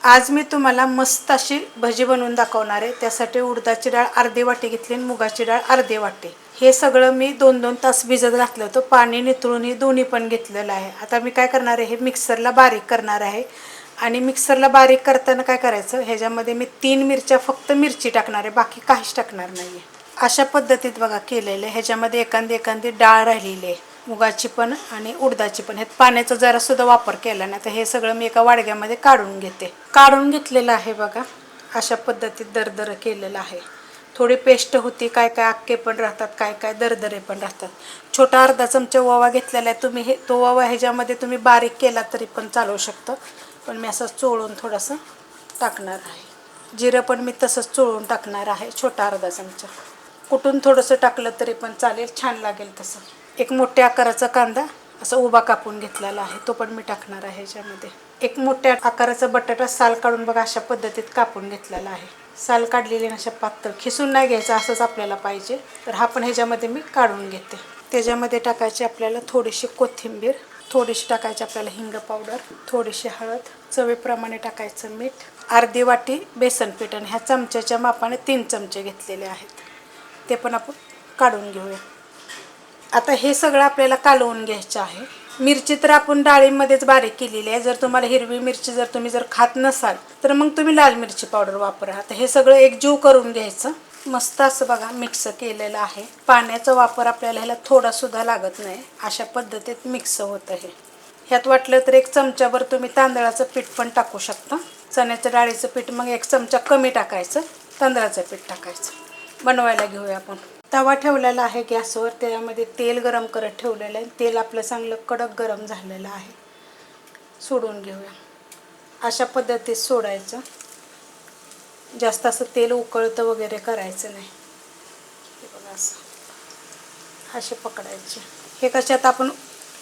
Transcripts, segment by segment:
आज मी तुम्हाला मस्त अशी भजी बनवून दाखवणार आहे। त्यासाठी उडदाची डाळ अर्धी वाटी घेतली आणि मुगाची डाळ अर्धी वाटी। हे सगळं मी 2-2 तास भिजत घातलं होतं। पाणी निथळून हे दोन्ही पण घेतलेलं आहे। आता मी काय करणार आहे, हे मिक्सरला बारीक करणार आहे। आणि मिक्सरला बारीक करताना काय करायचं, ह्याच्यामध्ये मी 3 मिरच्या फक्त मिरची टाकणार आहे, बाकी काहीच टाकणार नाही। अशा पद्धतीत बघा केलेलं आहे। ह्याच्यामध्ये एखादी डाळ राहिलेली आहे, मुगाची पण आणि उडदाची पण। ह्यात पाण्याचा जरा सुद्धा वापर केला नाही। तर हे सगळं मी एका वाडग्यामध्ये काढून घेते। काढून घेतलेलं आहे बघा, अशा पद्धतीत दरदर केलेलं आहे। थोडी पेस्ट होती, काय काय अक्के पण राहतात, काय काय दरदरे पण राहतात। छोटा अर्धा चमचा ओवा घेतलेला आहे। तुम्ही तो ओवा ह्याच्यामध्ये तुम्ही बारीक केला तरी पण चालू शकतं, पण मी असं चोळून थोडंसं टाकणार आहे। जिरं पण मी तसंच चोळून टाकणार आहे, छोटा अर्धा चमचा। कुटून थोडंसं टाकलं तरी पण चालेल, छान लागेल तसं। एक मोठ्या आकाराचा कांदा असा उभा कापून घेतलेला आहे, तो पण मी टाकणार आहे ह्याच्यामध्ये। एक मोठ्या आकाराचा बटाटा साल काढून बघा अशा पद्धतीत कापून घेतलेला आहे। साल काढलेली अशा पातळ खिसून नाही घ्यायचं, असंच आपल्याला पाहिजे। तर हा पण ह्याच्यामध्ये मी काढून घेते। त्याच्यामध्ये टाकायची आपल्याला थोडीशी कोथिंबीर, थोडीशी टाकायची आपल्याला हिंग पावडर, थोडीशी हळद, चवीप्रमाणे टाकायचं मीठ, अर्धी वाटी बेसन पीठ। आणि ह्या चमच्याच्या मापाने 3 चमचे घेतलेले आहेत, ते पण आपण काढून घेऊया। आता हे सगळं आपल्याला कालवून घ्यायचं आहे। मिरची तर आपण डाळीमध्येच बारीक केलेली आहे। जर तुम्हाला हिरवी मिरची जर तुम्ही खात नसाल तर मग तुम्ही लाल मिरची पावडर वापरा। आता हे सगळं एकजीव करून घ्यायचं। मस्त असं बघा मिक्स केलेलं आहे। पाण्याचा वापर आपल्याला ह्याला थोडा सुद्धा लागत नाही, अशा पद्धतीत मिक्स होतं हे। ह्यात वाटलं तर 1 चमचाभर तुम्ही तांदळाचं पीठ पण टाकू शकता। चण्याच्या डाळीचं पीठ मग 1 चमचा कमी टाकायचं, तांदळाचं पीठ टाकायचं। बनवायला घेऊया आपण। तवा ठेवलेला आहे गॅसवर, त्यामध्ये तेल गरम करत ठेवलेलं आहे। तेल आपलं चांगलं कडक गरम झालेलं आहे। सोडून घेऊया, अशा पद्धतीत सोडायचं। जास्त असं तेल उकळतं वगैरे करायचं नाही। हे बघा असं असे पकडायचे। हे कशात आपण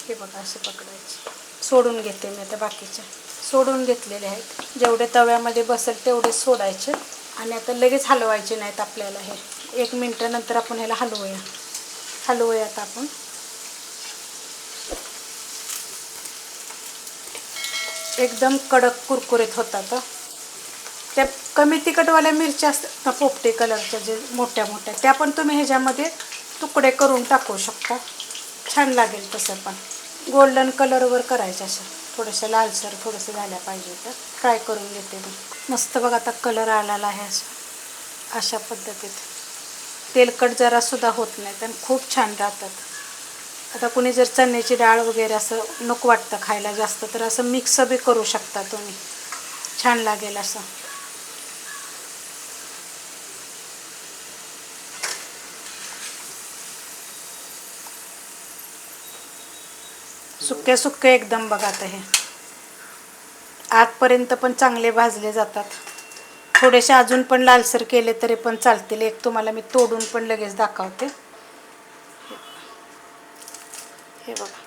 हे बघा असे पकडायचे। सोडून घेते मी आता बाकीचे, सोडून घेतलेले आहेत। जेवढे तव्यामध्ये बसेल तेवढे सोडायचे आणि आता लगेच हलवायचे नाहीत आपल्याला। हे 1 मिनिटानंतर आपण ह्याला हलवूया आता आपण। एकदम कडक कुरकुरीत होतात। त्या कमी तिखटवाल्या मिरच्या असतात ना, पोपटी कलरच्या जे मोठ्या मोठ्या, त्या पण तुम्ही ह्याच्यामध्ये तुकडे करून टाकू शकता, छान लागेल तसं पण। गोल्डन कलरवर करायचं, असं थोडंसं लालसर थोडंसं झाल्या पाहिजे। तर फ्राय करून घेते मी। मस्त बघा आता कलर आलेला आहे असं, अशा पद्धतीत। तेलकट जरासुद्धा होत नाहीत आणि खूप छान राहतात। आता कुणी जर चण्याची डाळ वगैरे असं नको वाटतं खायला जास्त, तर असं मिक्स बी करू शकता तुम्ही, छान लागेल असं। सुक्के सुक्के एकदम बघा। आता हे आतपर्यंत पण चांगले भाजले जातात। थोडेसे अजून पण लालसर केले तरी पण चालतील। एक तुम्हाला मी तोडून पण लगेच दाखवते। हे बघा,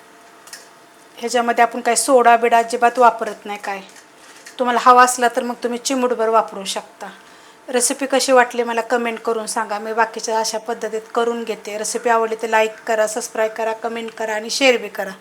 ह्याच्यामध्ये आपण काय सोडा बिडा अजिबात वापरत नाही काय। तुम्हाला हवा असला तर मग तुम्ही चिमूटभर वापरू शकता। रेसिपी कशी वाटली मला कमेंट करून सांगा। मी बाकीच्या अशा पद्धतीत करून घेते। रेसिपी आवडली तर लाईक करा, सबस्क्राईब करा, कमेंट करा आणि शेअर बी करा।